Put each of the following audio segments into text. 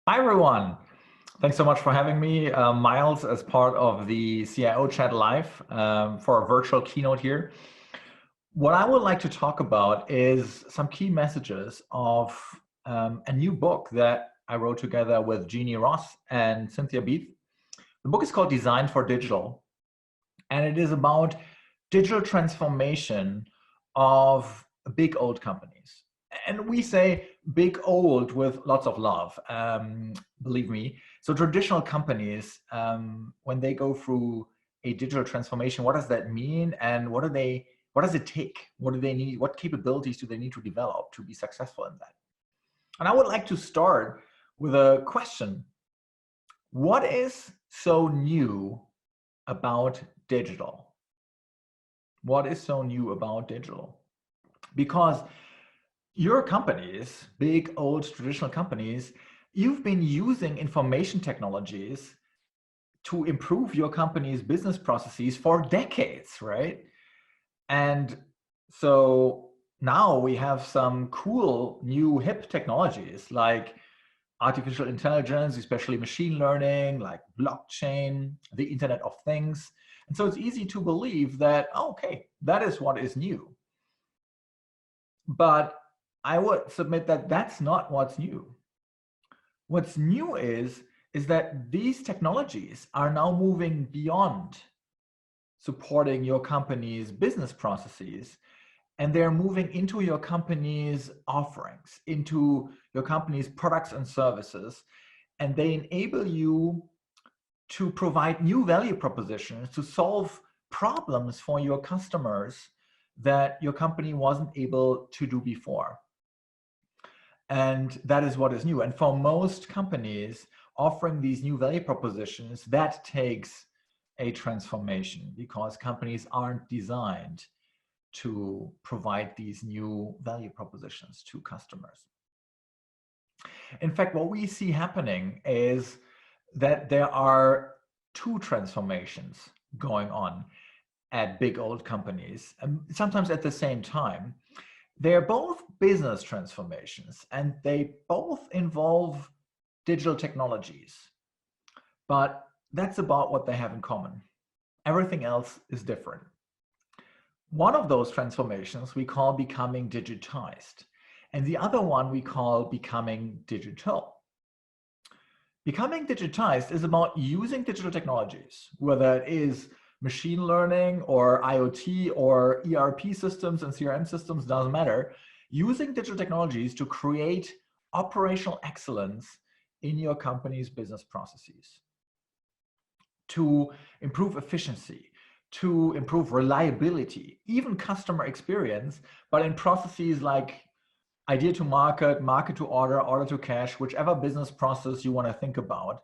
Hi, everyone. Thanks so much for having me, Miles, as part of the CIO Chat Live for a virtual keynote here. What I would like to talk about is some key messages of a new book that I wrote together with Jeannie Ross and Cynthia Beath. The book is called Design for Digital, and it is about digital transformation of big old companies. And we say big old with lots of love, believe me. So traditional companies, when they go through a digital transformation, what does that mean? And what does it take? What do they need? What capabilities do they need to develop to be successful in that? And I would like to start with a question. What is so new about digital? What is so new about digital? Because your companies, big old traditional companies, you've been using information technologies to improve your company's business processes for decades, right? And so now we have some cool new hip technologies like artificial intelligence, especially machine learning, like blockchain, the Internet of Things. And so it's easy to believe that, okay, that is what is new. But I would submit that that's not what's new. What's new is that these technologies are now moving beyond supporting your company's business processes, and they're moving into your company's offerings, into your company's products and services, and they enable you to provide new value propositions to solve problems for your customers that your company wasn't able to do before. And that is what is new. And for most companies offering these new value propositions, that takes a transformation because companies aren't designed to provide these new value propositions to customers. In fact, what we see happening is that there are two transformations going on at big old companies, sometimes at the same time. They're both business transformations, and they both involve digital technologies. But that's about what they have in common. Everything else is different. One of those transformations we call becoming digitized, and the other one we call becoming digital. Becoming digitized is about using digital technologies, whether it is machine learning or IoT or ERP systems and CRM systems, doesn't matter, using digital technologies to create operational excellence in your company's business processes, to improve efficiency, to improve reliability, even customer experience, but in processes like idea to market, market to order, order to cash, whichever business process you want to think about.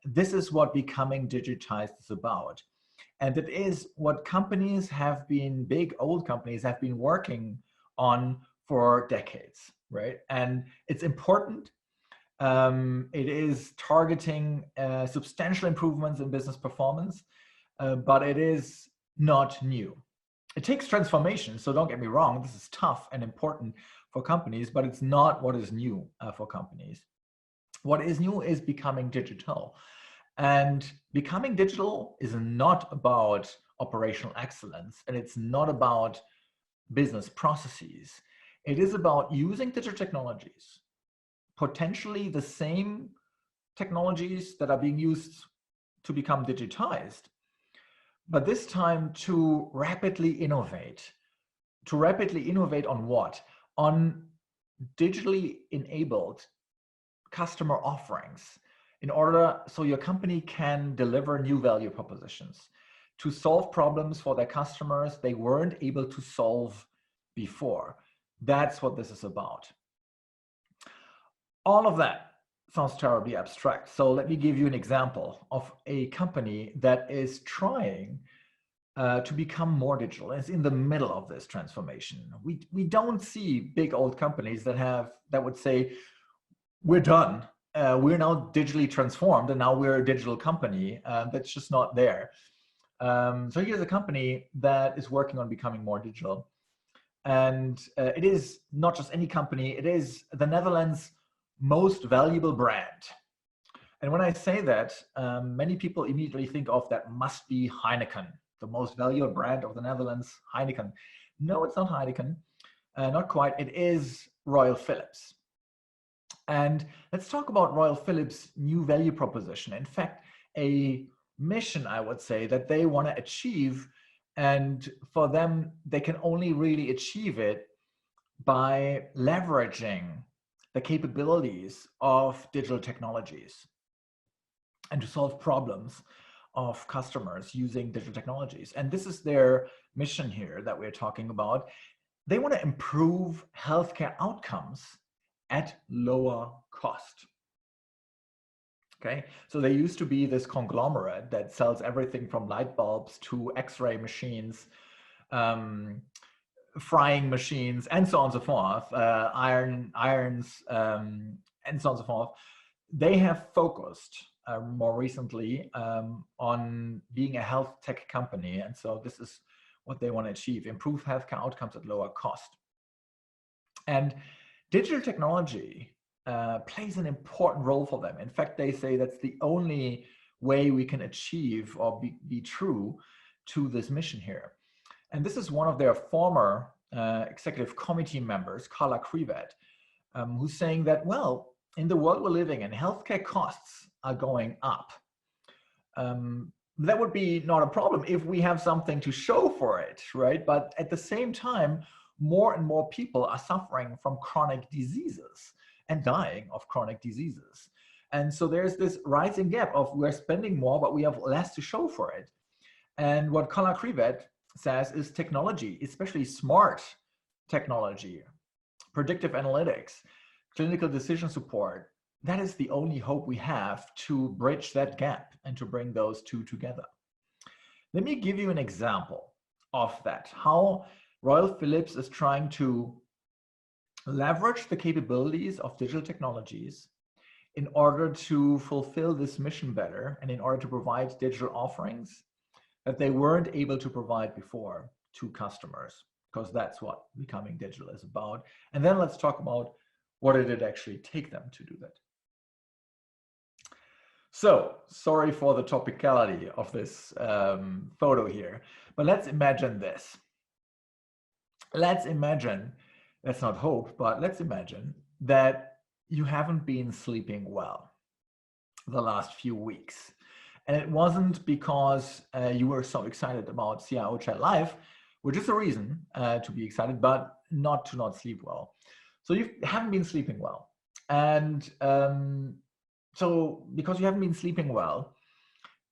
This is what becoming digitized is about. And it is what companies have been, big old companies have been working on for decades, right? And it's important. It is targeting substantial improvements in business performance, but it is not new. It takes transformation, so don't get me wrong, this is tough and important for companies, but it's not what is new for companies. What is new is becoming digital. And becoming digital is not about operational excellence, and it's not about business processes. It is about using digital technologies, potentially the same technologies that are being used to become digitized, but this time to rapidly innovate. To rapidly innovate on what? On digitally enabled customer offerings, in order so your company can deliver new value propositions, to solve problems for their customers they weren't able to solve before. That's what this is about. All of that sounds terribly abstract. So let me give you an example of a company that is trying to become more digital. It's in the middle of this transformation. We don't see big old companies that would say, we're done. We're now digitally transformed, and now we're a digital company. That's just not there. So here's a company that is working on becoming more digital. And it is not just any company, it is the Netherlands' most valuable brand. And when I say that, many people immediately think of that must be Heineken, the most valuable brand of the Netherlands, Heineken. No, it's not Heineken, not quite. It is Royal Philips. And let's talk about Royal Philips' new value proposition. In fact, a mission, I would say, that they want to achieve. And for them, they can only really achieve it by leveraging the capabilities of digital technologies and to solve problems of customers using digital technologies. And this is their mission here that we're talking about. They want to improve healthcare outcomes at lower cost. Okay, so they used to be this conglomerate that sells everything from light bulbs to X-ray machines, frying machines, and so on and so forth, irons, and so on and so forth. They have focused more recently on being a health tech company. And so this is what they want to achieve: improve healthcare outcomes at lower cost. And digital technology plays an important role for them. In fact, they say that's the only way we can achieve or be true to this mission here. And this is one of their former executive committee members, Carla Krivet, who's saying that, well, in the world we're living in, healthcare costs are going up. That would be not a problem if we have something to show for it, right? But at the same time, more and more people are suffering from chronic diseases and dying of chronic diseases. And so there's this rising gap of we're spending more, but we have less to show for it. And what Carla Krivet says is technology, especially smart technology, predictive analytics, clinical decision support, that is the only hope we have to bridge that gap and to bring those two together. Let me give you an example of that, how Royal Philips is trying to leverage the capabilities of digital technologies in order to fulfill this mission better and in order to provide digital offerings that they weren't able to provide before to customers, because that's what becoming digital is about. And then let's talk about what did it actually take them to do that. So, sorry for the topicality of this photo here, but let's imagine this. Let's imagine, let's not hope, but let's imagine that you haven't been sleeping well the last few weeks. And it wasn't because you were so excited about CIO Chat Live, which is a reason to be excited, but not to not sleep well. So you haven't been sleeping well. And so because you haven't been sleeping well,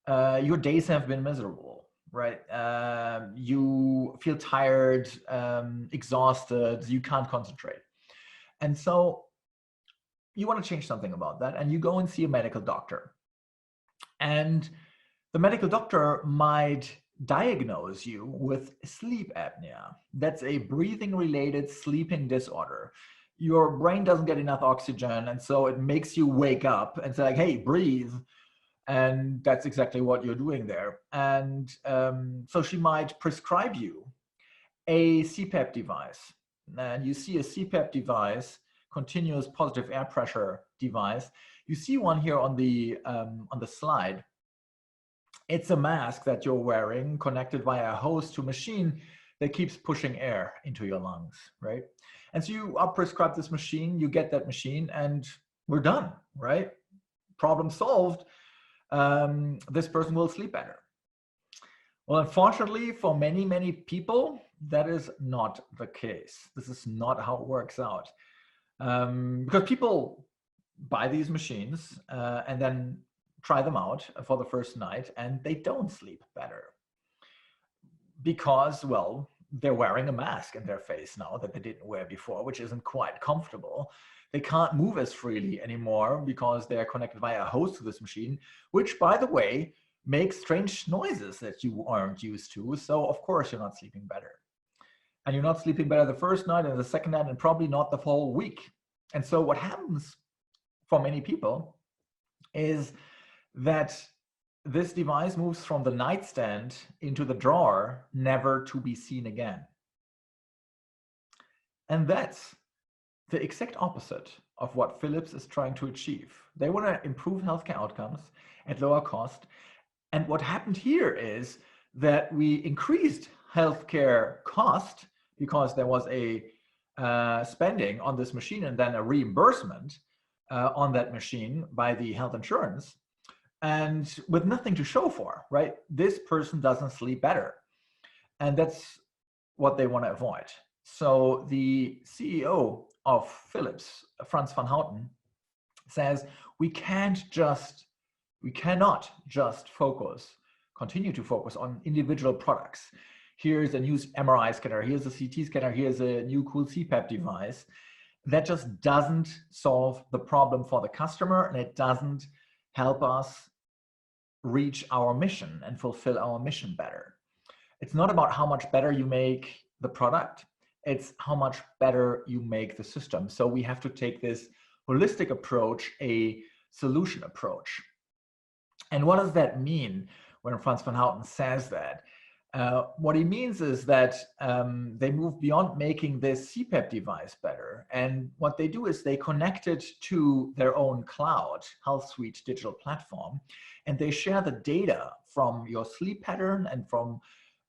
your days have been miserable, right? You feel tired, exhausted, you can't concentrate. And so you want to change something about that, and you go and see a medical doctor. And the medical doctor might diagnose you with sleep apnea. That's a breathing-related sleeping disorder. Your brain doesn't get enough oxygen, and so it makes you wake up and say, like, hey, breathe. And that's exactly what you're doing there. And so she might prescribe you a CPAP device. And you see a CPAP device, continuous positive air pressure device. You see one here on the slide. It's a mask that you're wearing connected via a hose to a machine that keeps pushing air into your lungs, right? And so you are prescribed this machine, you get that machine, and we're done, right? Problem solved. This person will sleep better. Well, unfortunately, for many, many people, that is not the case. This is not how it works out. Because people buy these machines and then try them out for the first night, and they don't sleep better. Because, well, they're wearing a mask in their face now that they didn't wear before, which isn't quite comfortable. They can't move as freely anymore because they're connected via a hose to this machine, which, by the way, makes strange noises that you aren't used to. So, of course, you're not sleeping better. And you're not sleeping better the first night and the second night and probably not the whole week. And so what happens for many people is that this device moves from the nightstand into the drawer, never to be seen again. And that's the exact opposite of what Philips is trying to achieve. They want to improve healthcare outcomes at lower cost. And what happened here is that we increased healthcare cost because there was a spending on this machine and then a reimbursement on that machine by the health insurance, and with nothing to show for, right? This person doesn't sleep better. And that's what they want to avoid. So the CEO of Philips, Frans van Houten, says we cannot just continue to focus on individual products. Here's a new MRI scanner, here's a CT scanner, here's a new cool CPAP device. That just doesn't solve the problem for the customer, and it doesn't help us reach our mission and fulfill our mission better. It's not about how much better you make the product, it's how much better you make the system. So we have to take this holistic approach, a solution approach. And what does that mean when Frans van Houten says that? What he means is that they move beyond making this CPAP device better. And what they do is they connect it to their own cloud, Health Suite digital platform, and they share the data from your sleep pattern and from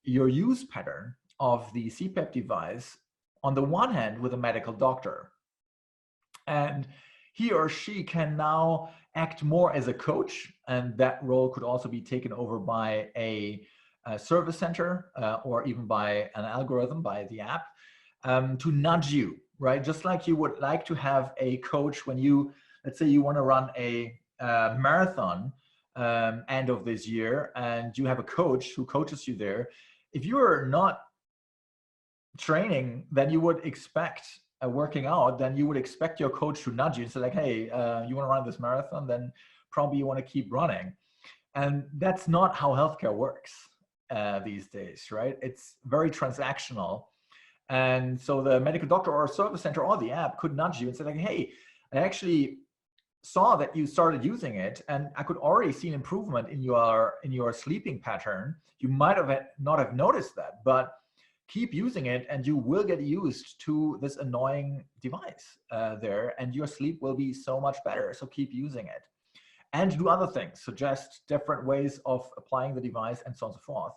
your use pattern of the CPAP device, on the one hand, with a medical doctor. And he or she can now act more as a coach, and that role could also be taken over by a service center or even by an algorithm, by the app, to nudge you, right? Just like you would like to have a coach when you, let's say you want to run a marathon end of this year, and you have a coach who coaches you there. If you are not training, then you would expect working out, then you would expect your coach to nudge you and say like, hey, you want to run this marathon? Then probably you want to keep running. And that's not how healthcare works these days, right? It's very transactional. And so the medical doctor or service center or the app could nudge you and say like, hey, I actually saw that you started using it, and I could already see an improvement in your sleeping pattern. You might have not have noticed that, but keep using it and you will get used to this annoying device there, and your sleep will be so much better. So keep using it. And do other things, suggest different ways of applying the device and so on and so forth.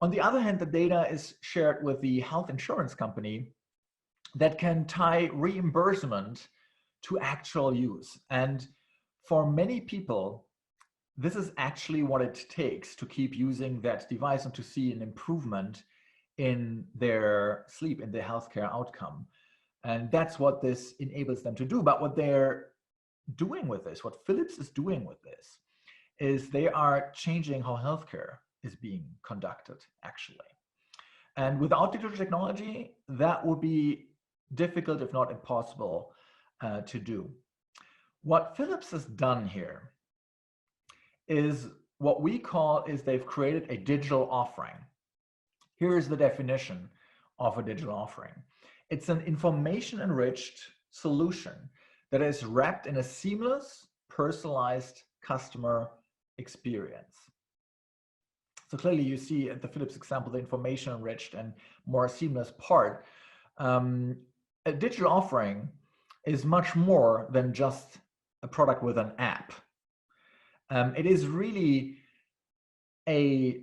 On the other hand, the data is shared with the health insurance company that can tie reimbursement to actual use. And for many people, this is actually what it takes to keep using that device and to see an improvement in their sleep, in their healthcare outcome. And that's what this enables them to do. But what they're doing with this, what Philips is doing with this, is they are changing how healthcare is being conducted, actually. And without digital technology, that would be difficult, if not impossible, to do. What Philips has done here is what we call is they've created a digital offering. Here is the definition of a digital offering. It's an information-enriched solution that is wrapped in a seamless, personalized customer experience. So clearly you see at the Philips example, the information-enriched and more seamless part. A digital offering is much more than just a product with an app. It is really a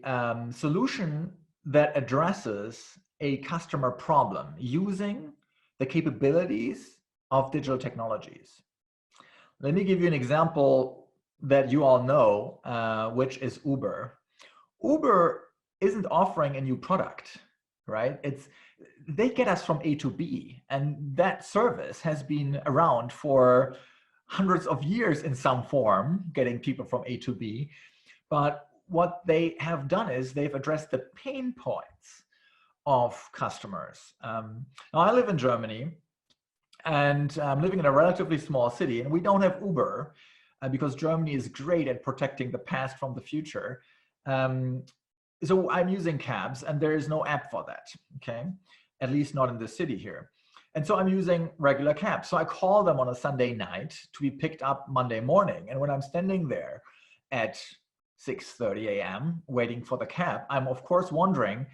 solution that addresses a customer problem using the capabilities of digital technologies. Let me give you an example that you all know, which is Uber. Uber isn't offering a new product, right? They get us from A to B, and that service has been around for hundreds of years in some form, getting people from A to B. But what they have done is they've addressed the pain points of customers. Now I live in Germany, and I'm living in a relatively small city, and we don't have Uber because Germany is great at protecting the past from the future. So I'm using cabs, and there is no app for that, okay? At least not in the city here. And so I'm using regular cabs. So I call them on a Sunday night to be picked up Monday morning. And when I'm standing there at 6:30 a.m. waiting for the cab, I'm of course wondering,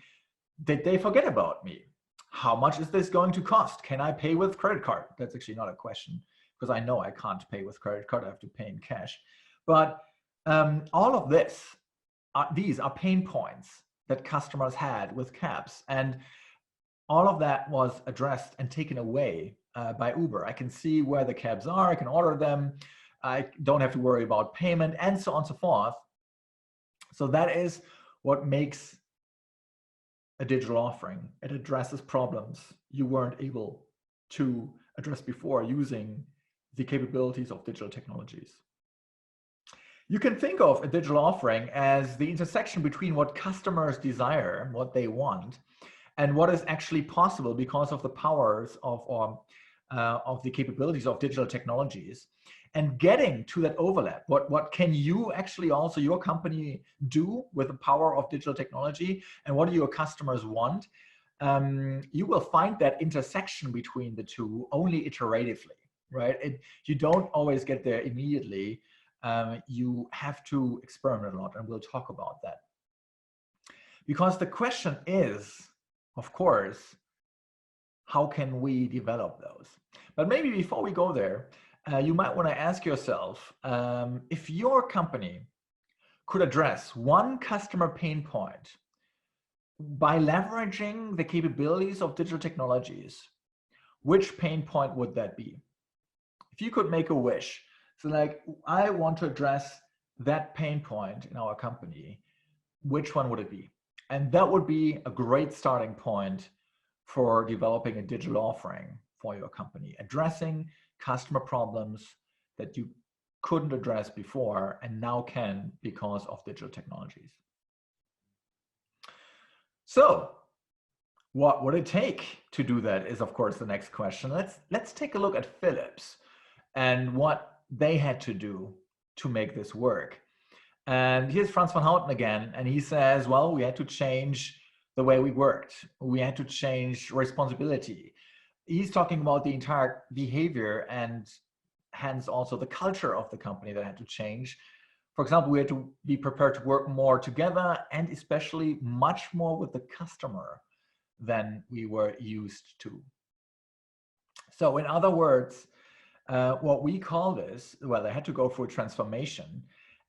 did they forget about me? How much is this going to cost? Can I pay with credit card? That's actually not a question, because I know I can't pay with credit card. I have to pay in cash. But all of this, these are pain points that customers had with cabs. And all of that was addressed and taken away by Uber. I can see where the cabs are. I can order them. I don't have to worry about payment, and so on and so forth. So that is what makes a digital offering. It addresses problems you weren't able to address before using the capabilities of digital technologies. You can think of a digital offering as the intersection between what customers desire, what they want, and what is actually possible because of the powers of the capabilities of digital technologies. And getting to that overlap, what can you actually also, your company, do with the power of digital technology, and what do your customers want? You will find that intersection between the two only iteratively, right? You don't always get there immediately. You have to experiment a lot, and we'll talk about that. Because the question is, of course, how can we develop those? But maybe before we go there, you might want to ask yourself, if your company could address one customer pain point by leveraging the capabilities of digital technologies, which pain point would that be? If you could make a wish, so like, I want to address that pain point in our company, which one would it be? And that would be a great starting point for developing a digital offering for your company, addressing customer problems that you couldn't address before and now can because of digital technologies. So what would it take to do that is, of course, the next question. Let's take a look at Philips and what they had to do to make this work. And here's Franz van Houten again, and he says, well, we had to change the way we worked. We had to change responsibility. He's talking about the entire behavior and hence also the culture of the company that had to change. For example, we had to be prepared to work more together and especially much more with the customer than we were used to. So in other words, what we call this, well, they had to go through a transformation,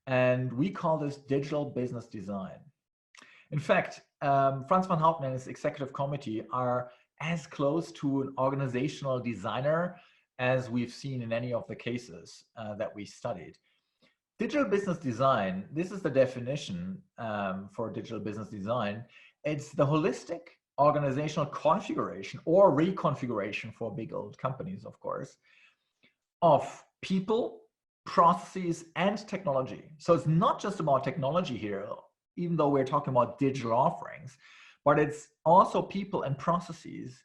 and we call this digital business design. In fact, Franz van Houten and his executive committee are as close to an organizational designer as we've seen in any of the cases that we studied. Digital business design, this is the definition for digital business design. It's the holistic organizational configuration or reconfiguration for big old companies, of course, of people, processes, and technology. So it's not just about technology here, even though we're talking about digital offerings, but it's also people and processes.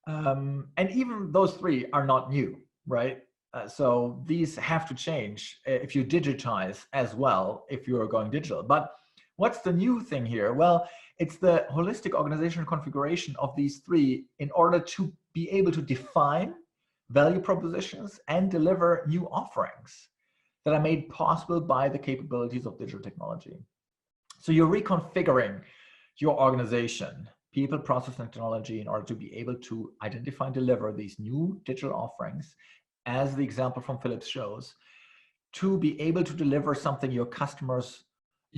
And even those three are not new, right? So these have to change if you digitize as well, if you're going digital. But what's the new thing here? Well, it's the holistic organizational configuration of these three in order to be able to define value propositions and deliver new offerings that are made possible by the capabilities of digital technology. So you're reconfiguring your organization, people, process, and technology in order to be able to identify and deliver these new digital offerings, as the example from Philips shows, to be able to deliver something you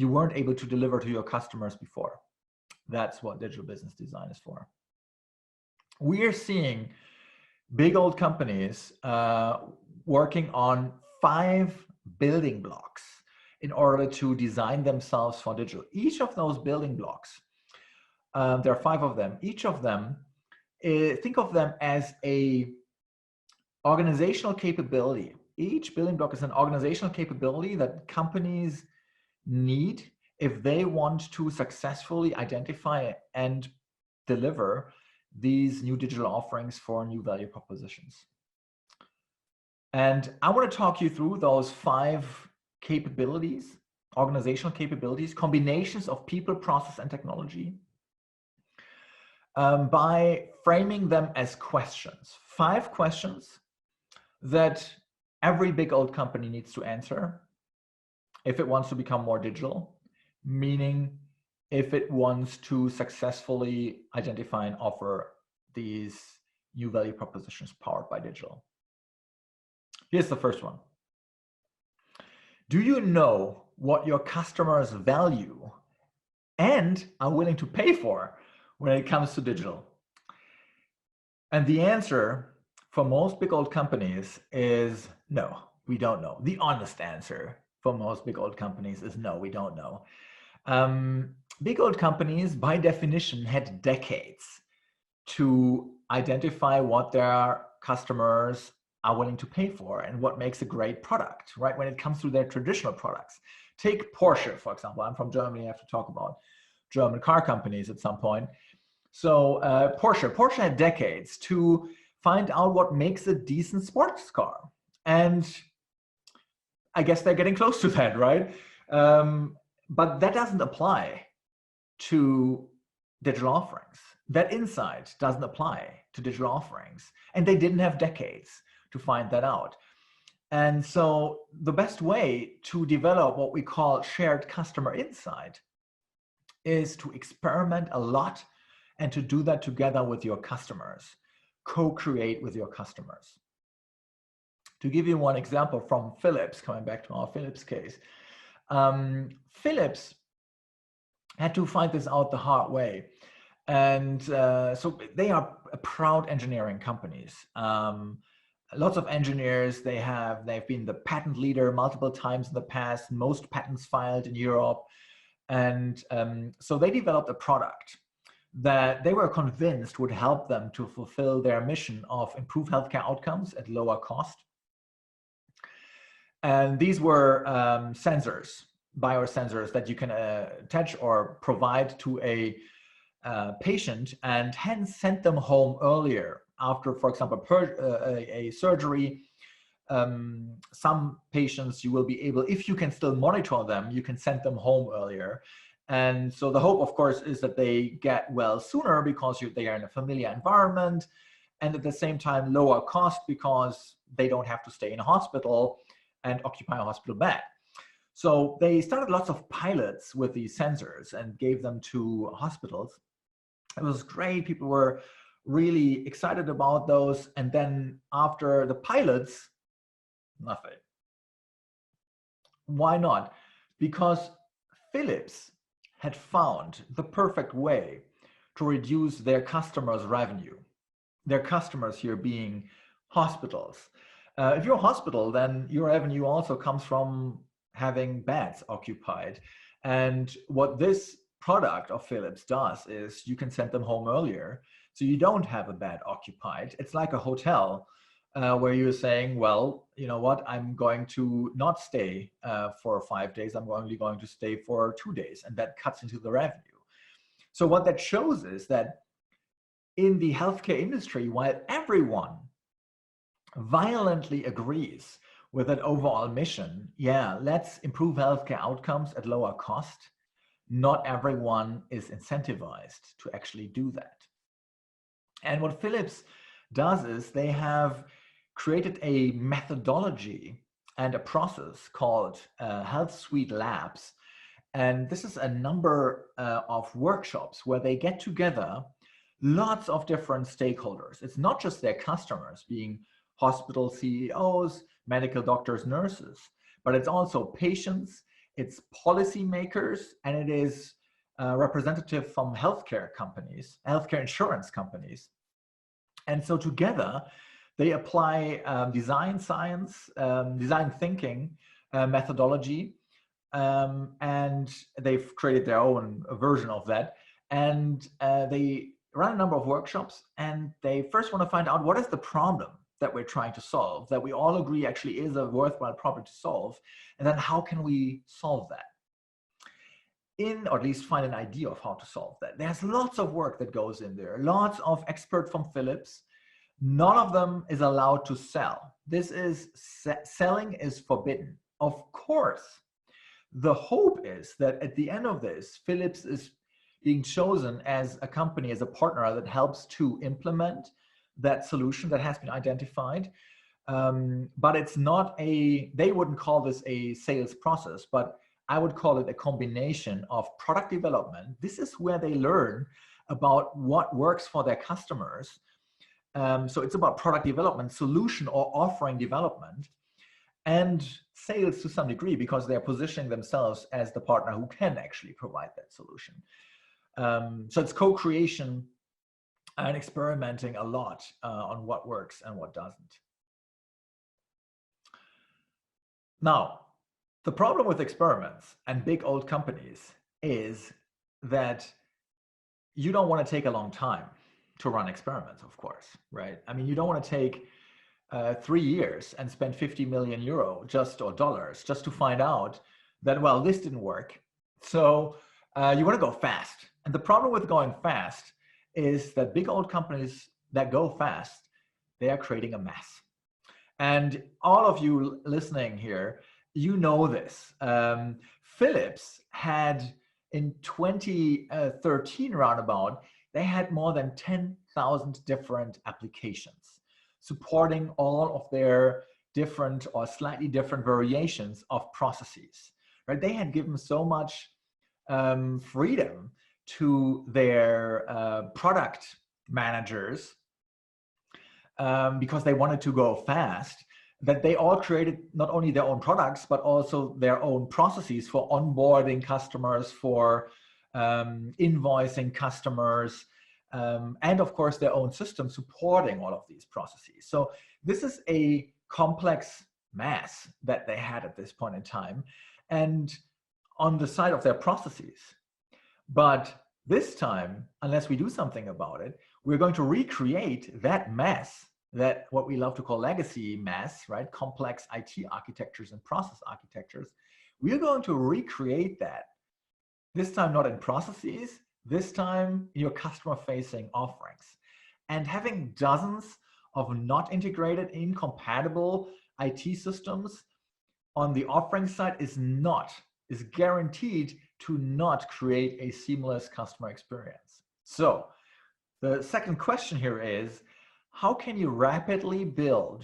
weren't able to deliver to your customers before. That's what digital business design is for. We are seeing big old companies working on 5 building blocks in order to design themselves for digital. Each of those building blocks, there are 5 of them. Each of them, think of them as a organizational capability. Each building block is an organizational capability that companies need if they want to successfully identify and deliver these new digital offerings for new value propositions. And I want to talk you through those 5 capabilities, organizational capabilities, combinations of people, process, and technology, by framing them as questions. 5 questions that every big old company needs to answer if it wants to become more digital, meaning if it wants to successfully identify and offer these new value propositions powered by digital. Here's the first one. Do you know what your customers value and are willing to pay for when it comes to digital? And the answer for most big old companies is no, we don't know. The honest answer for most big old companies is no, we don't know. Big old companies, by definition, had decades to identify what their customers are willing to pay for and what makes a great product, right? When it comes to their traditional products. Take Porsche, for example. I'm from Germany. I have to talk about German car companies at some point. So Porsche had decades to find out what makes a decent sports car. And I guess they're getting close to that, right? But that doesn't apply to digital offerings. That insight doesn't apply to digital offerings. And they didn't have decades to find that out. And so the best way to develop what we call shared customer insight is to experiment a lot and to do that together with your customers, co-create with your customers. To give you one example from Philips, coming back to our Philips case, Philips had to find this out the hard way. And so they are a proud engineering companies. Lots of engineers, they've been the patent leader multiple times in the past, most patents filed in Europe. And so they developed a product that they were convinced would help them to fulfill their mission of improve healthcare outcomes at lower cost. And these were sensors, biosensors that you can attach or provide to a patient and hence send them home earlier after, for example, a surgery. Some patients you will be able, if you can still monitor them, you can send them home earlier. And so the hope, of course, is that they get well sooner because they are in a familiar environment, and at the same time lower cost because they don't have to stay in a hospital and occupy a hospital bed. So they started lots of pilots with these sensors and gave them to hospitals. It was great. People were really excited about those. And then after the pilots, nothing. Why not? Because Philips had found the perfect way to reduce their customers' revenue. Their customers here being hospitals. If you're a hospital, then your revenue also comes from having beds occupied. And what this product of Philips does is you can send them home earlier, so you don't have a bed occupied. It's like a hotel where you're saying, well, you know what, I'm going to not stay for 5 days, I'm only going to stay for 2 days, and that cuts into the revenue. So what that shows is that in the healthcare industry, while everyone violently agrees with that overall mission, yeah, let's improve healthcare outcomes at lower cost, not everyone is incentivized to actually do that. And what Philips does is they have created a methodology and a process called Health Suite Labs. And this is a number of workshops where they get together lots of different stakeholders. It's not just their customers, being hospital CEOs, medical doctors, nurses, but it's also patients, it's policymakers, and it is representative from healthcare companies, healthcare insurance companies. And so together, they apply design science, design thinking methodology, and they've created their own version of that. And they run a number of workshops, and they first want to find out what is the problem that we're trying to solve, that we all agree actually is a worthwhile problem to solve, and then how can we solve that? Or at least find an idea of how to solve that. There's lots of work that goes in there, lots of experts from Philips. None of them is allowed to sell. Selling is forbidden. Of course, the hope is that at the end of this, Philips is being chosen as a company, as a partner that helps to implement that solution that has been identified. But it's not they wouldn't call this a sales process, but I would call it a combination of product development. This is where they learn about what works for their customers. So it's about product development, solution or offering development, and sales to some degree, because they're positioning themselves as the partner who can actually provide that solution. So it's co-creation and experimenting a lot on what works and what doesn't. Now, the problem with experiments and big old companies is that you don't want to take a long time to run experiments, of course, right? I mean, you don't want to take 3 years and spend 50 million euro or dollars just to find out that, well, this didn't work. So you want to go fast. And the problem with going fast is that big old companies that go fast, they are creating a mess. And all of you listening here, you know this. Philips had in 2013 roundabout, they had more than 10,000 different applications supporting all of their different or slightly different variations of processes, right? They had given so much freedom to their product managers because they wanted to go fast, that they all created not only their own products, but also their own processes for onboarding customers, for invoicing customers, and of course their own system supporting all of these processes. So this is a complex mess that they had at this point in time, and on the side of their processes. But this time, unless we do something about it, we're going to recreate that mess, that what we love to call legacy mess, right? Complex IT architectures and process architectures. We're going to recreate that, this time not in processes, this time in your customer-facing offerings. And having dozens of not integrated, incompatible IT systems on the offering side is guaranteed to not create a seamless customer experience. So the second question here is, how can you rapidly build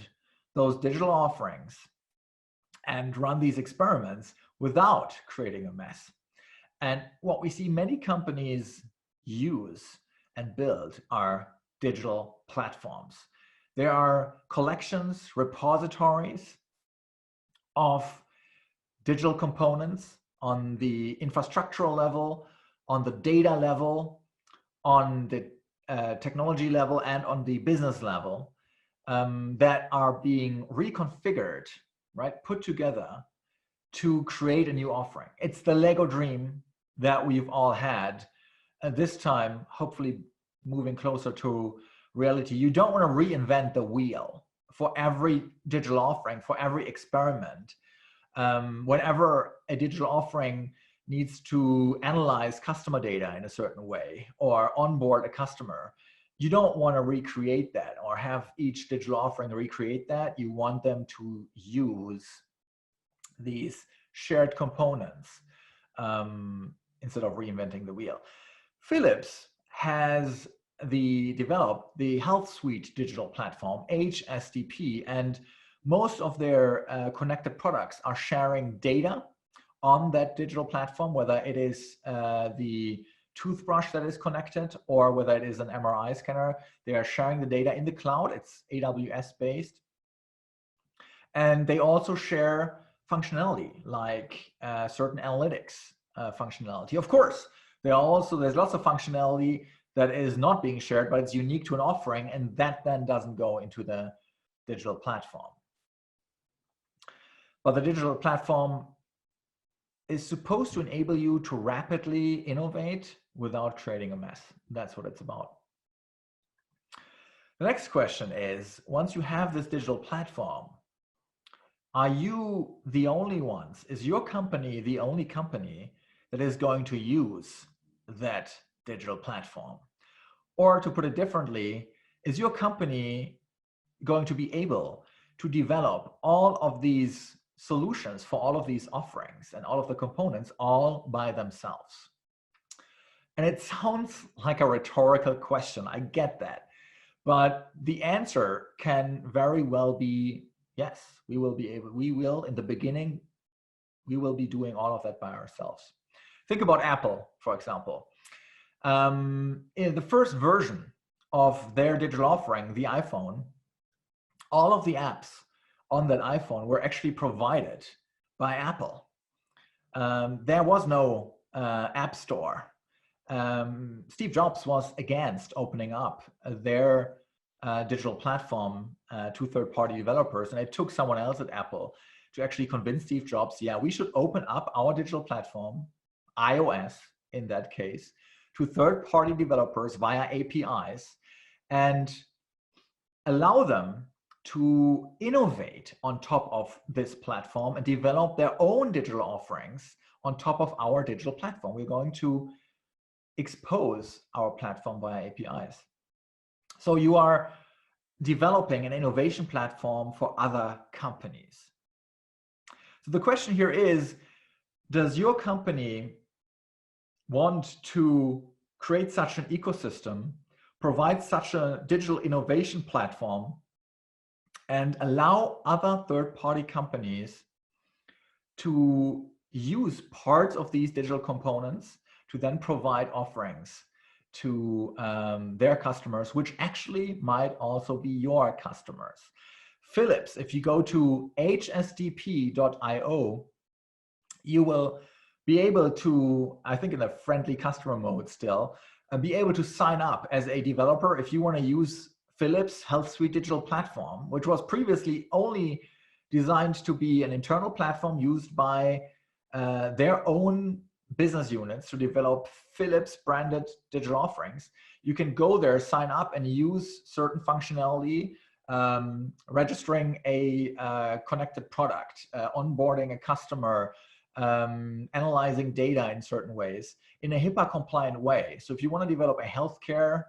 those digital offerings and run these experiments without creating a mess? And what we see many companies use and build are digital platforms. There are collections, repositories of digital components on the infrastructural level, on the data level, on the technology level, and on the business level that are being reconfigured, right, put together to create a new offering. It's the Lego dream that we've all had. This time, hopefully moving closer to reality. You don't want to reinvent the wheel for every digital offering, for every experiment. Whenever a digital offering needs to analyze customer data in a certain way or onboard a customer, you don't want to recreate that or have each digital offering recreate that. You want them to use these shared components instead of reinventing the wheel. Philips has developed the Health Suite digital platform, HSDP, and most of their connected products are sharing data on that digital platform, whether it is the toothbrush that is connected or whether it is an MRI scanner. They are sharing the data in the cloud. It's AWS based. And they also share functionality like certain analytics functionality. Of course, there's lots of functionality that is not being shared, but it's unique to an offering, and that then doesn't go into the digital platform. But the digital platform is supposed to enable you to rapidly innovate without creating a mess. That's what it's about. The next question is, once you have this digital platform, are you the only ones? Is your company the only company that is going to use that digital platform? Or to put it differently, is your company going to be able to develop all of these solutions for all of these offerings and all of the components all by themselves? And it sounds like a rhetorical question, I get that. But the answer can very well be yes, in the beginning, we will be doing all of that by ourselves. Think about Apple, for example. In the first version of their digital offering, the iPhone, all of the apps on that iPhone were actually provided by Apple. There was no app store. Steve Jobs was against opening up their digital platform to third-party developers, and it took someone else at Apple to actually convince Steve Jobs, yeah, we should open up our digital platform, iOS in that case, to third-party developers via APIs and allow them to innovate on top of this platform and develop their own digital offerings on top of our digital platform. We're going to expose our platform via APIs. So you are developing an innovation platform for other companies. So the question here is, does your company want to create such an ecosystem, provide such a digital innovation platform, and allow other third-party companies to use parts of these digital components to then provide offerings to their customers, which actually might also be your customers? Philips, if you go to hsdp.io, you will be able to, I think in a friendly customer mode still, be able to sign up as a developer if you want to use Philips Health Suite digital platform, which was previously only designed to be an internal platform used by their own business units to develop Philips branded digital offerings. You can go there, sign up, and use certain functionality, registering a connected product, onboarding a customer, analyzing data in certain ways in a HIPAA compliant way. So if you want to develop a healthcare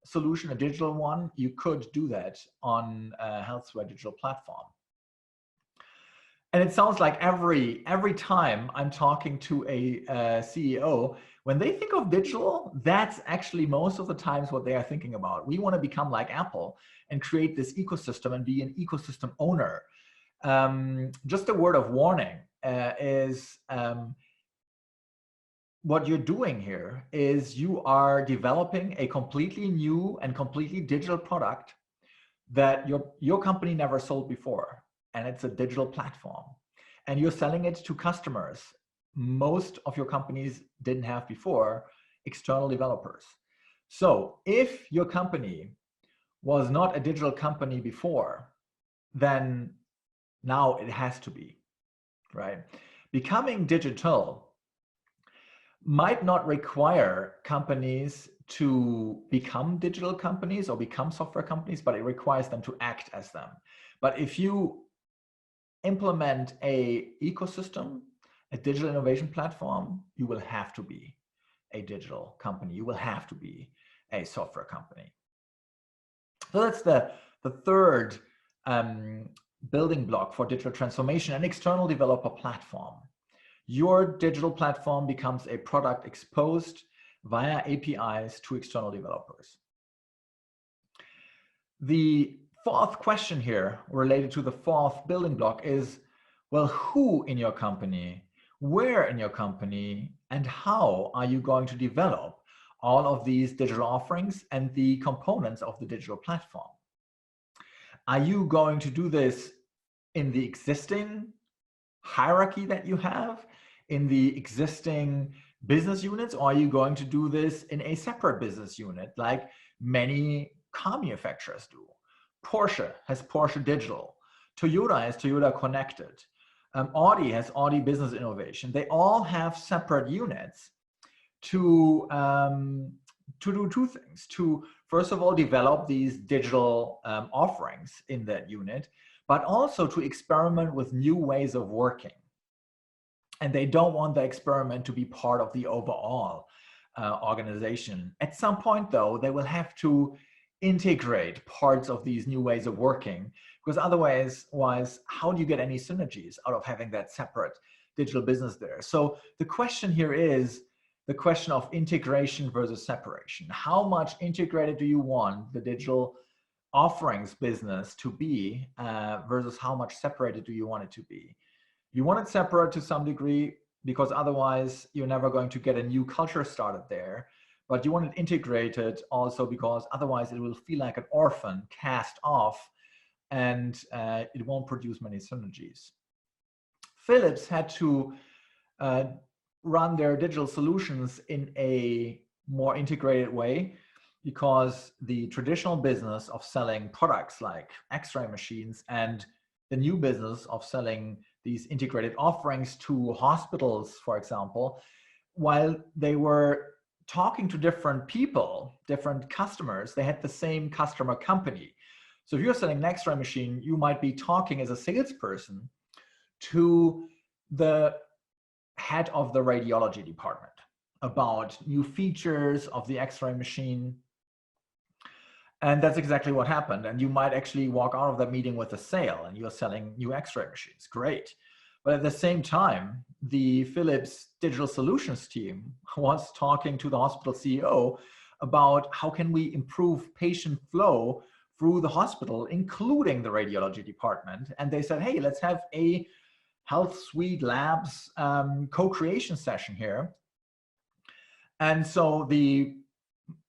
solution, a digital one, you could do that on a HealthSuite digital platform. And it sounds like every time I'm talking to a CEO, when they think of digital, that's actually most of the times what they are thinking about. We want to become like Apple and create this ecosystem and be an ecosystem owner. Just a word of warning is what you're doing here is you are developing a completely new and completely digital product that your company never sold before. And it's a digital platform. And you're selling it to customers most of your companies didn't have before, external developers. So if your company was not a digital company before, then now it has to be, right? Becoming digital might not require companies to become digital companies or become software companies, but it requires them to act as them. But if you implement a ecosystem, a digital innovation platform, you will have to be a digital company. You will have to be a software company. So that's the third building block for digital transformation, an external developer platform. Your digital platform becomes a product exposed via APIs to external developers. The fourth question here related to the fourth building block is, well, who in your company, where in your company, and how are you going to develop all of these digital offerings and the components of the digital platform? Are you going to do this in the existing hierarchy that you have, in the existing business units, or are you going to do this in a separate business unit like many car manufacturers do? Porsche has Porsche Digital. Toyota has Toyota Connected. Audi has Audi Business Innovation. They all have separate units to do two things. To, first of all, develop these digital offerings in that unit, but also to experiment with new ways of working. And they don't want the experiment to be part of the overall organization. At some point, though, they will have to integrate parts of these new ways of working, because otherwise, how do you get any synergies out of having that separate digital business there? So the question here is the question of integration versus separation. How much integrated do you want the digital offerings business to be versus how much separated do you want it to be? You want it separate to some degree, because otherwise you're never going to get a new culture started there. but you want it integrated also because otherwise it will feel like an orphan cast off, and it won't produce many synergies. Philips had to run their digital solutions in a more integrated way because the traditional business of selling products like X-ray machines and the new business of selling these integrated offerings to hospitals, for example, while they were talking to different people, different customers, they had the same customer company. So if you're selling an X-ray machine, you might be talking as a salesperson to the head of the radiology department about new features of the X-ray machine. And that's exactly what happened. And you might actually walk out of that meeting with a sale and you're selling new X-ray machines. Great. But at the same time, the Philips digital solutions team was talking to the hospital CEO about how can we improve patient flow through the hospital, including the radiology department. And they said, hey, let's have a Health Suite Labs co-creation session here. And so the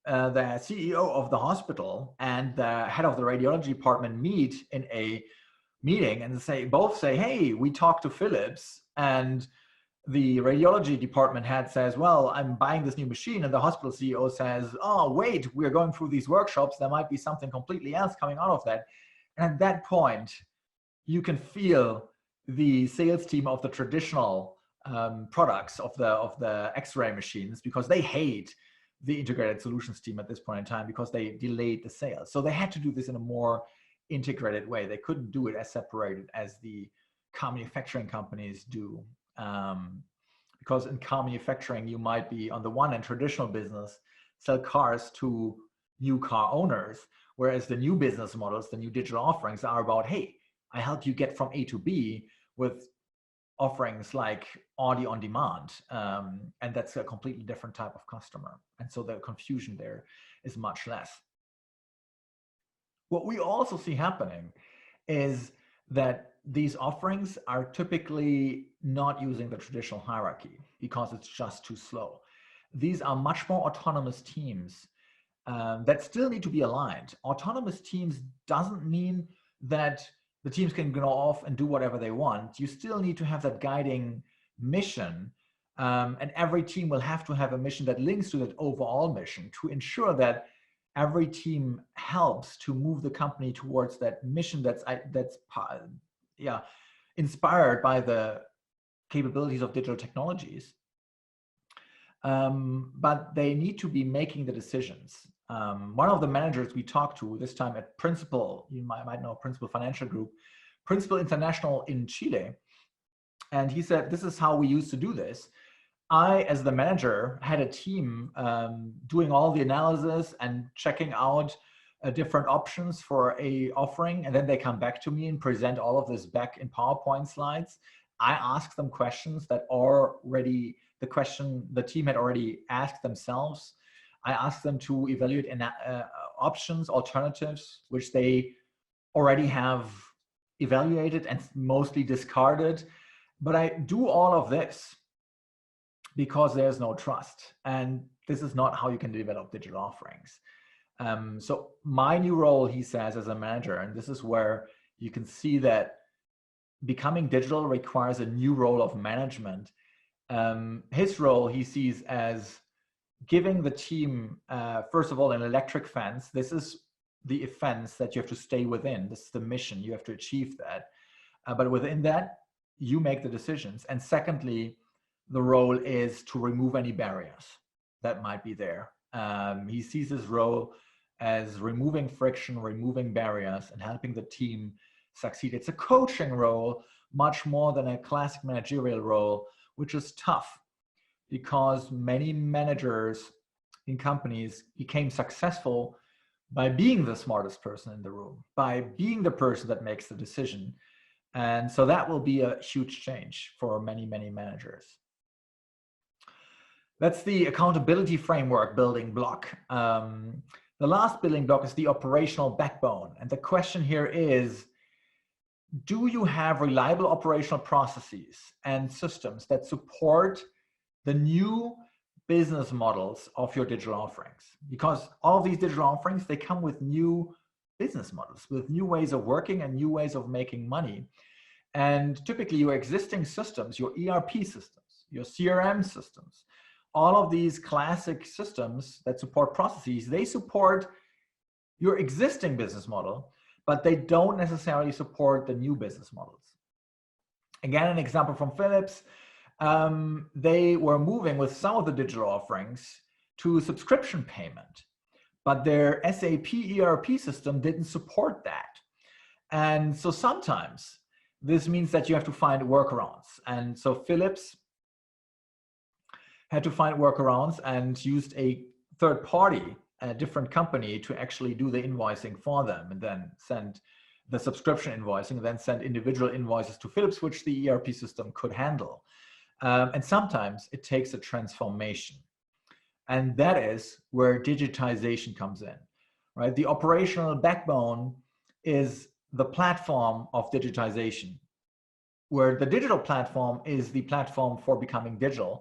CEO of the hospital and the head of the radiology department meet in a meeting and both say, hey, we talked to Philips, and the radiology department head says, well, I'm buying this new machine, and the hospital CEO says, oh, wait, we're going through these workshops. There might be something completely else coming out of that. And at that point, you can feel the sales team of the traditional products of the X-ray machines, because they hate the integrated solutions team at this point in time because they delayed the sales. So they had to do this in a more integrated way. They couldn't do it as separated as the car manufacturing companies do. Because in car manufacturing, you might be on the one hand traditional business, sell cars to new car owners, whereas the new business models, the new digital offerings are about, hey, I help you get from A to B with offerings like audio on demand. And that's a completely different type of customer. And so the confusion there is much less. What we also see happening is that these offerings are typically not using the traditional hierarchy because it's just too slow. These are much more autonomous teams that still need to be aligned. Autonomous teams doesn't mean that the teams can go off and do whatever they want. You still need to have that guiding mission, and every team will have to have a mission that links to that overall mission to ensure that every team helps to move the company towards that mission that's inspired by the capabilities of digital technologies. But they need to be making the decisions. One of the managers we talked to this time at Principal, you might know Principal Financial Group, Principal International in Chile. And he said, this is how we used to do this. I, as the manager, had a team doing all the analysis and checking out different options for a offering. And then they come back to me and present all of this back in PowerPoint slides. I ask them questions that are already the team had already asked themselves. I asked them to evaluate options, alternatives, which they already have evaluated and mostly discarded. But I do all of this because there's no trust. And this is not how you can develop digital offerings. So my new role, he says, as a manager, and this is where you can see that becoming digital requires a new role of management. His role he sees as giving the team, first of all, an electric fence. This is the fence that you have to stay within. This is the mission. You have to achieve that. But within that, you make the decisions. And secondly, the role is to remove any barriers that might be there. He sees his role as removing friction, removing barriers, and helping the team succeed. It's a coaching role much more than a classic managerial role, which is tough because many managers in companies became successful by being the smartest person in the room, by being the person that makes the decision. And so that will be a huge change for many, many managers. That's the accountability framework building block. The last building block is the operational backbone. And the question here is, do you have reliable operational processes and systems that support the new business models of your digital offerings, because all of these digital offerings, they come with new business models, with new ways of working and new ways of making money. And typically your existing systems, your ERP systems, your CRM systems, all of these classic systems that support processes, they support your existing business model, but they don't necessarily support the new business models. Again, an example from Philips, they were moving with some of the digital offerings to subscription payment, but their SAP ERP system didn't support that. And so sometimes this means that you have to find workarounds. And so Philips had to find workarounds and used a third party, a different company, to actually do the invoicing for them, and then send the subscription invoicing, and then send individual invoices to Philips, which the ERP system could handle. And sometimes it takes a transformation. And that is where digitization comes in, right? The operational backbone is the platform of digitization, where the digital platform is the platform for becoming digital.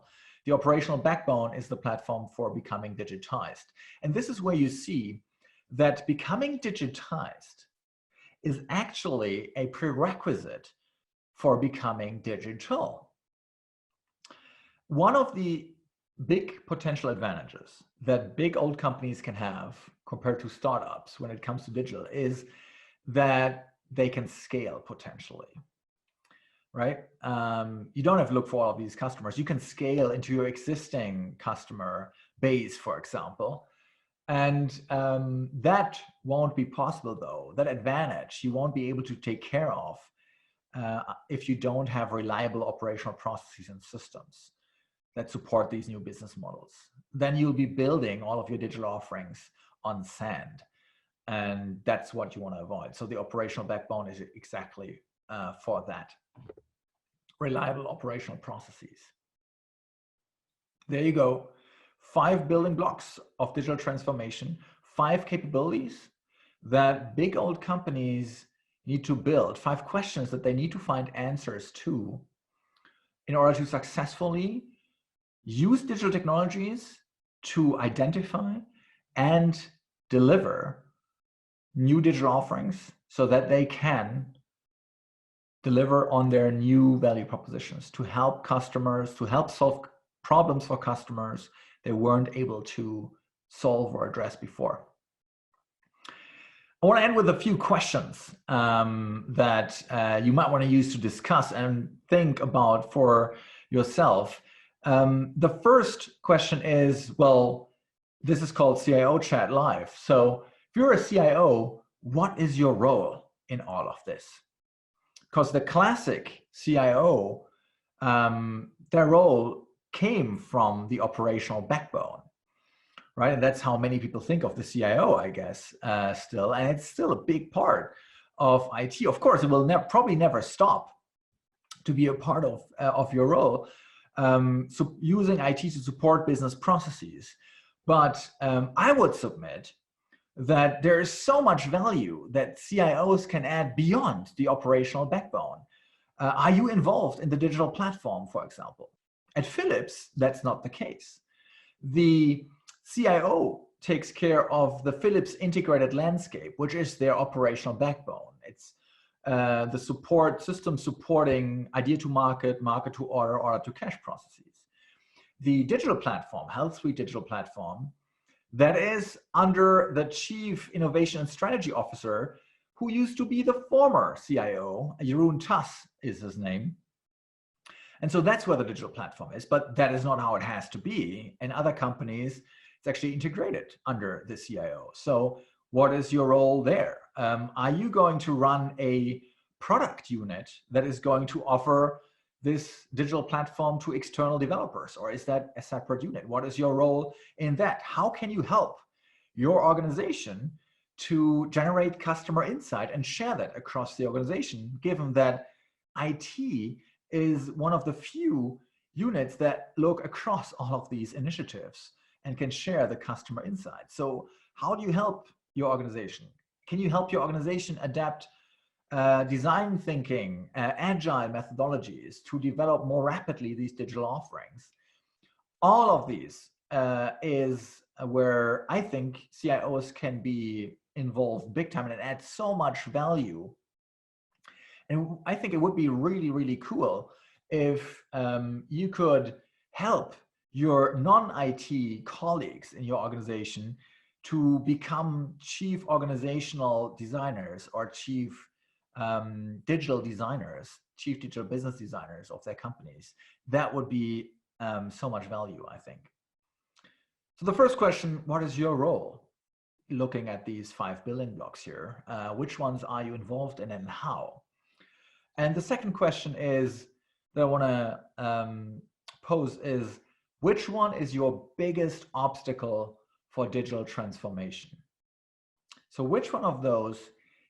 The operational backbone is the platform for becoming digitized. And this is where you see that becoming digitized is actually a prerequisite for becoming digital. One of the big potential advantages that big old companies can have compared to startups when it comes to digital is that they can scale potentially, right? You don't have to look for all of these customers. You can scale into your existing customer base, for example. And that won't be possible, though. That advantage you won't be able to take care of if you don't have reliable operational processes and systems that support these new business models. Then you'll be building all of your digital offerings on sand. And that's what you want to avoid. So the operational backbone is exactly for that. Reliable operational processes. There you go. 5 building blocks of digital transformation, 5 capabilities that big old companies need to build, 5 questions that they need to find answers to in order to successfully use digital technologies to identify and deliver new digital offerings so that they can deliver on their new value propositions to help customers, to help solve problems for customers they weren't able to solve or address before. I want to end with a few questions that you might want to use to discuss and think about for yourself. The first question is, well, this is called CIO Chat Live. So if you're a CIO, what is your role in all of this? Because the classic CIO, their role came from the operational backbone, right? And that's how many people think of the CIO, I guess, still. And it's still a big part of IT. Of course, it will probably never stop to be a part of your role. So using IT to support business processes. But I would submit that there is so much value that CIOs can add beyond the operational backbone. Are you involved in the digital platform, for example? At Philips, that's not the case. The CIO takes care of the Philips integrated landscape, which is their operational backbone. It's the support system supporting idea to market, market to order to cash processes. The digital platform, Health Suite digital platform, that is under the Chief Innovation and Strategy Officer, who used to be the former CIO, Jeroen Tass is his name. And so that's where the digital platform is, but that is not how it has to be. In other companies, it's actually integrated under the CIO. So what is your role there? Are you going to run a product unit that is going to offer this digital platform to external developers, or is that a separate unit? What is your role in that? How can you help your organization to generate customer insight and share that across the organization, given that IT is one of the few units that look across all of these initiatives and can share the customer insight? So how do you help your organization? Can you help your organization adapt design thinking, agile methodologies to develop more rapidly these digital offerings? All of these is where I think CIOs can be involved big time, and it adds so much value. And I think it would be really, really cool if you could help your non-IT colleagues in your organization to become chief organizational designers or chief digital designers, chief digital business designers of their companies. That would be so much value, I think. So the first question, what is your role? Looking at these 5 building blocks here, which ones are you involved in and how? And the second question is that I want to pose is, which one is your biggest obstacle for digital transformation? So which one of those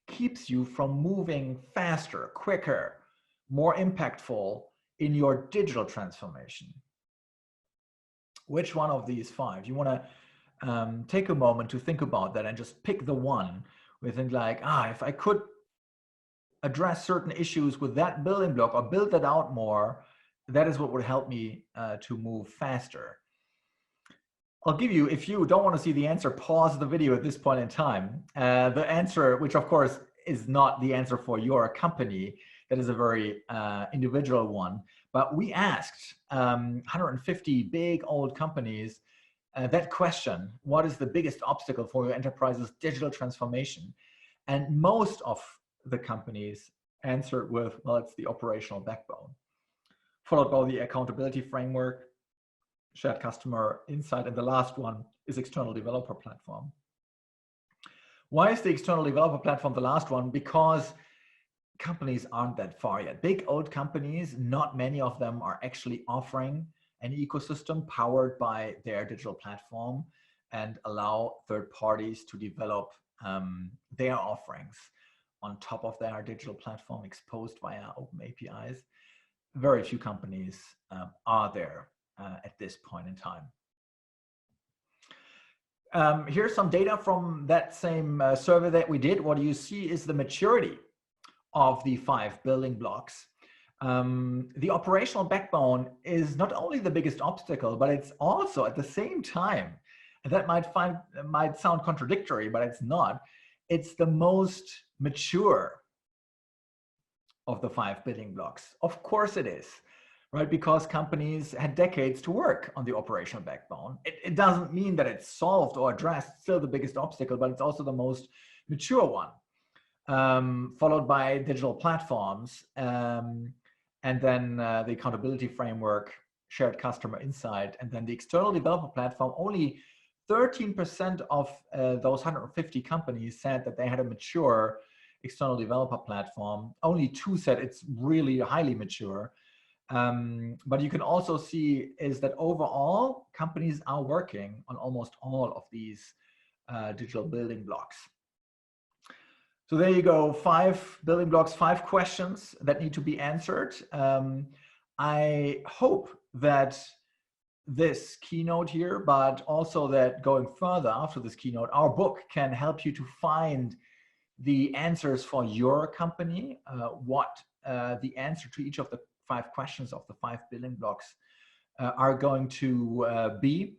keeps you from moving faster, quicker, more impactful in your digital transformation? Which one of these 5? You want to take a moment to think about that and just pick the one where you think like, if I could address certain issues with that building block or build that out more, that is what would help me to move faster. I'll give you, if you don't want to see the answer, pause the video at this point in time. The answer, which of course is not the answer for your company, that is a very individual one, but we asked 150 big old companies that question, what is the biggest obstacle for your enterprise's digital transformation? And most of the companies answered with, well, it's the operational backbone, followed by the accountability framework, shared customer insight, and the last one is external developer platform. Why is the external developer platform the last one? Because companies aren't that far yet. Big old companies, not many of them are actually offering an ecosystem powered by their digital platform and allow third parties to develop their offerings on top of their digital platform exposed via open APIs. Very few companies are there at this point in time. Here's some data from that same survey that we did. What you see is the maturity of the 5 building blocks. The operational backbone is not only the biggest obstacle, but it's also at the same time, and that might sound contradictory, but it's not. It's the most mature of the 5 building blocks. Of course it is, right? Because companies had decades to work on the operational backbone. It doesn't mean that it's solved or addressed, still the biggest obstacle, but it's also the most mature one, followed by digital platforms, and then the accountability framework, shared customer insight, and then the external developer platform. Only 13% of those 150 companies said that they had a mature external developer platform. Only 2 said it's really highly mature. But you can also see is that overall, companies are working on almost all of these digital building blocks. So there you go, 5 building blocks, 5 questions that need to be answered. I hope that this keynote here, but also that going further after this keynote, our book can help you to find the answers for your company, what the answer to each of the 5 questions of the 5 building blocks are going to be.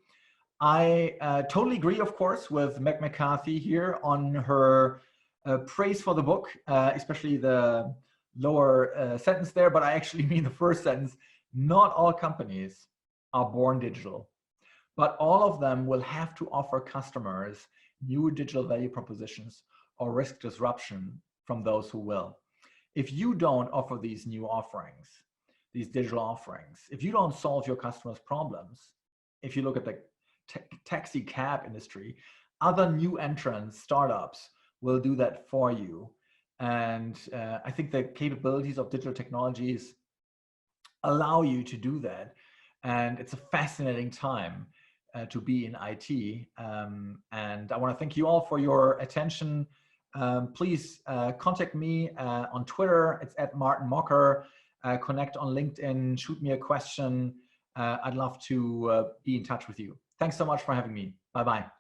I totally agree, of course, with Meg McCarthy here on her praise for the book, especially the lower sentence there, but I actually mean the first sentence. Not all companies are born digital, but all of them will have to offer customers new digital value propositions or risk disruption from those who will. If you don't offer these new offerings, these digital offerings, if you don't solve your customers' problems, if you look at the taxi cab industry, other new entrants, startups will do that for you. And I think the capabilities of digital technologies allow you to do that. And it's a fascinating time to be in IT. And I want to thank you all for your attention. Please contact me on Twitter. It's @MartinMocker. Connect on LinkedIn, shoot me a question. I'd love to be in touch with you. Thanks so much for having me. Bye-bye.